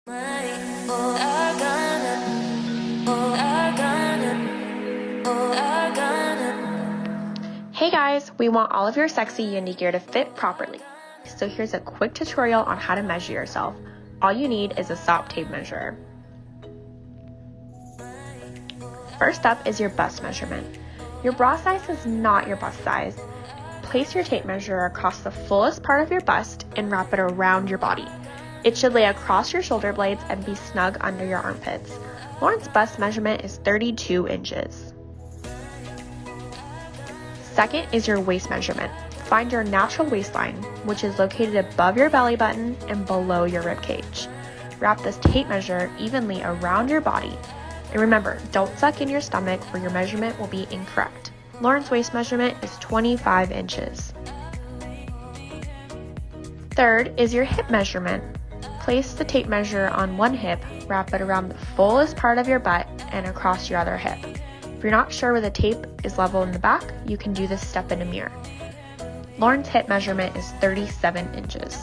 Hey guys, we want all of your sexy Yandy gear to fit properly. So here's a quick tutorial on how to measure yourself. All you need is a sock tape measure. First up is your bust measurement. Your bra size is not your bust size. Place your tape measure across the fullest part of your bust and wrap it around your body. It should lay across your shoulder blades and be snug under your armpits. Lauren's bust measurement is 32 inches. Second is your waist measurement. Find your natural waistline, which is located above your belly button and below your rib cage. Wrap this tape measure evenly around your body. And remember, don't suck in your stomach or your measurement will be incorrect. Lauren's waist measurement is 25 inches. Third is your hip measurement. Place the tape measure on one hip, wrap it around the fullest part of your butt and across your other hip. If you're not sure where the tape is level in the back, you can do this step in a mirror. Lauren's hip measurement is 37 inches.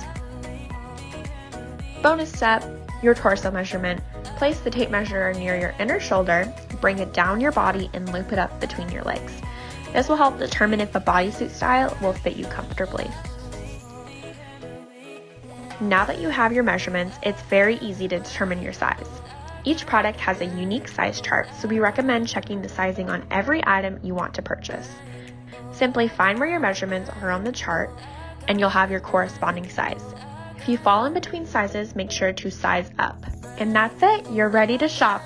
Bonus step, your torso measurement. Place the tape measure near your inner shoulder, bring it down your body and loop it up between your legs. This will help determine if a bodysuit style will fit you comfortably. Now that you have your measurements, it's very easy to determine your size. Each product has a unique size chart, so we recommend checking the sizing on every item you want to purchase. Simply find where your measurements are on the chart, and you'll have your corresponding size. If you fall in between sizes, make sure to size up. And that's it, you're ready to shop.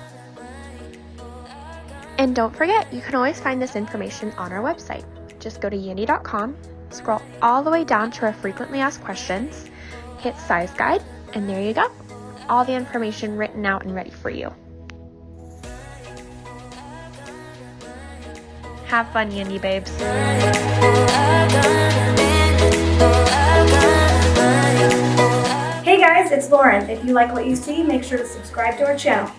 And don't forget, you can always find this information on our website. Just go to Yandy.com, scroll all the way down to our frequently asked questions, hit size guide, and there you go. All the information written out and ready for you. Have fun, Yandy babes. Hey guys, it's Lauren. If you like what you see, make sure to subscribe to our channel.